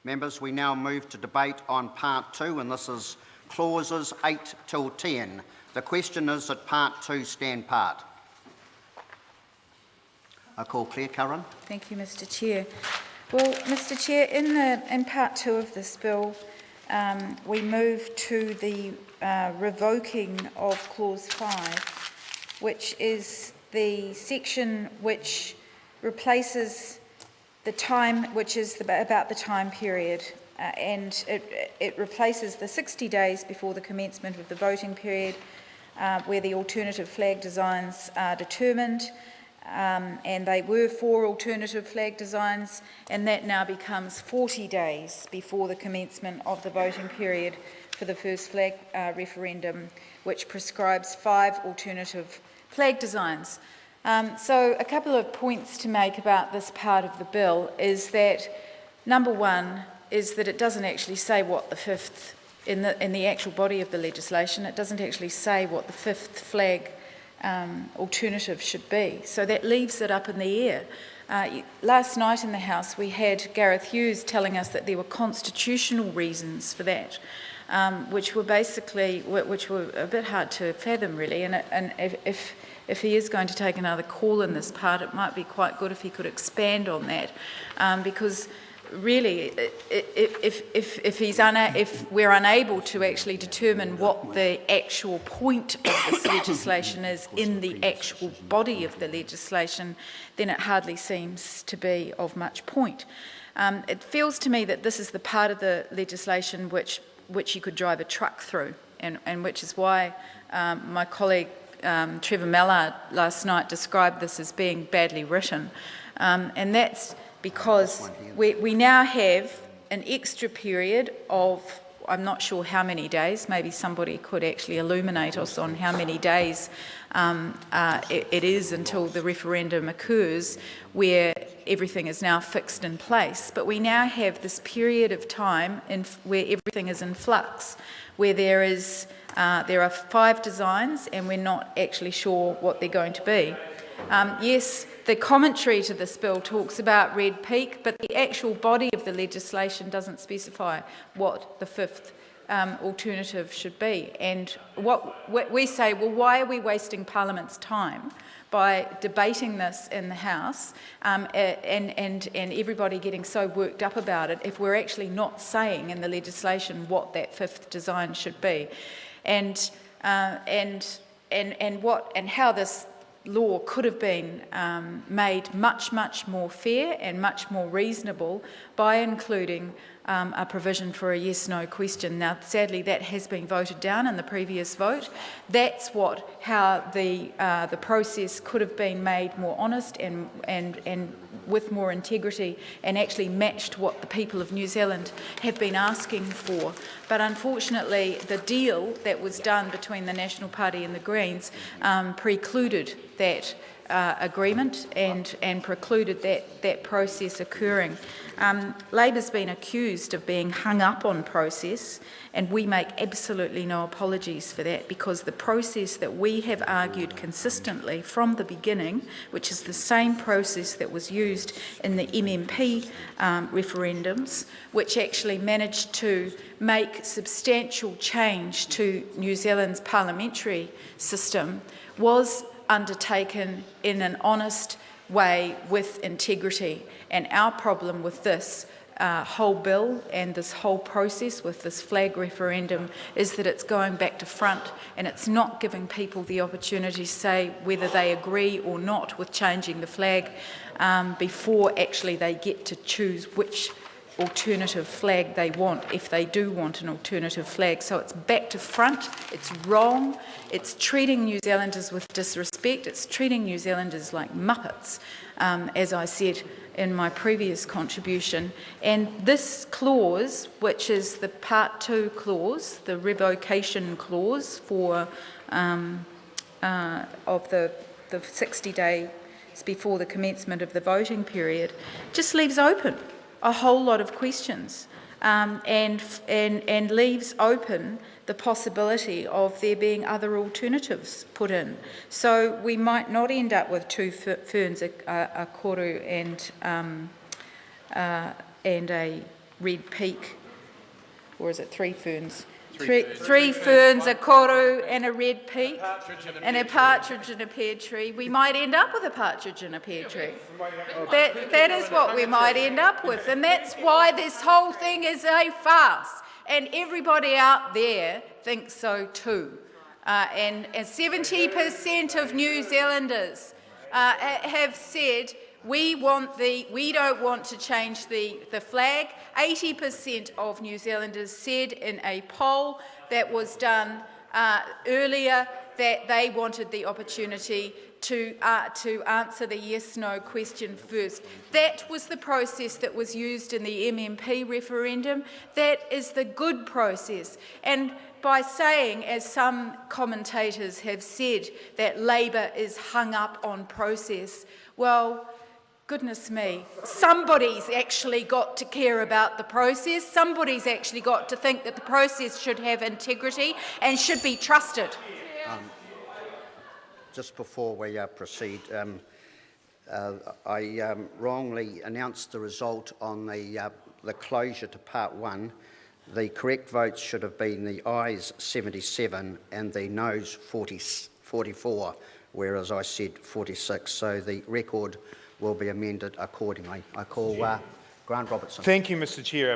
Members, we now move to debate on Part 2, and this is clauses 8 till 10. The question is that Part 2 stand part. I call Claire Curran. Thank you, Mr Chair. Well, Mr Chair, in Part 2 of this bill, we move to the revoking of Clause 5, which is the section which replaces the time, which is about the time period, and it replaces the 60 days before the commencement of the voting period, where the alternative flag designs are determined, and they were 4 alternative flag designs, and that now becomes 40 days before the commencement of the voting period for the first flag referendum, which prescribes 5 alternative flag designs. So a couple of points to make about this part of the bill is that, number one, is that it doesn't actually say what the fifth, in the actual body of the legislation, it doesn't actually say what the 5th flag alternative should be. So that leaves it up in the air. Last night in the House we had Gareth Hughes telling us that there were constitutional reasons for that, which were a bit hard to fathom really, and if he is going to take another call in this part, it might be quite good if he could expand on that, because really, if we're unable to actually determine what the actual point of this legislation is in the actual body of the legislation, then it hardly seems to be of much point. It feels to me that this is the part of the legislation which you could drive a truck through, and which is why my colleague Trevor Mallard last night described this as being badly written, and that's because we now have an extra period of, I'm not sure how many days, maybe somebody could actually illuminate us on how many days it is until the referendum occurs, where everything is now fixed in place. But we now have this period of time where everything is in flux, where there are 5 designs and we're not actually sure what they're going to be. Yes, the commentary to this bill talks about Red Peak, but the actual body of the legislation doesn't specify what the 5th alternative should be. And what we say, well, why are we wasting Parliament's time by debating this in the House and everybody getting so worked up about it if we're actually not saying in the legislation what that 5th design should be, and how this law could have been made much more fair and much more reasonable by including a provision for a yes/no question. Now, sadly, that has been voted down in the previous vote. That's how the process could have been made more honest and with more integrity, and actually matched what the people of New Zealand have been asking for. But unfortunately, the deal that was done between the National Party and the Greens precluded that agreement and precluded that process occurring. Labor's been accused of being hung up on process, and we make absolutely no apologies for that, because the process that we have argued consistently from the beginning, which is the same process that was used in the MMP referendums, which actually managed to make substantial change to New Zealand's parliamentary system, was undertaken in an honest way with integrity. And our problem with this whole bill and this whole process with this flag referendum is that it's going back to front, and it's not giving people the opportunity to say whether they agree or not with changing the flag before actually they get to choose which alternative flag they want, if they do want an alternative flag. So it's back to front, it's wrong, it's treating New Zealanders with disrespect, it's treating New Zealanders like muppets, as I said in my previous contribution. And this clause, which is the Part 2 clause, the revocation clause for of the 60 days before the commencement of the voting period, just leaves open a whole lot of questions, and leaves open the possibility of there being other alternatives put in. So we might not end up with 2 ferns, a koru and a Red Peak, or is it Three Ferns? Three ferns, a koru and a red peak, and a partridge in a pear tree. We might end up with a partridge in a pear tree. That is what we might end up with, and that's why this whole thing is a farce. And everybody out there thinks so too. And 70% of New Zealanders have said we don't want to change the flag. 80% of New Zealanders said in a poll that was done earlier that they wanted the opportunity to answer the yes/no question first. That was the process that was used in the MMP referendum. That is the good process. And by saying, as some commentators have said, that Labor is hung up on process, well, goodness me, somebody's actually got to care about the process. Somebody's actually got to think that the process should have integrity and should be trusted. Just before we proceed, I wrongly announced the result on the closure to part 1. The correct votes should have been the ayes 77 and the noes 44, whereas I said 46. So the record will be amended accordingly. I call Grant Robertson. Thank you, Mr Chair.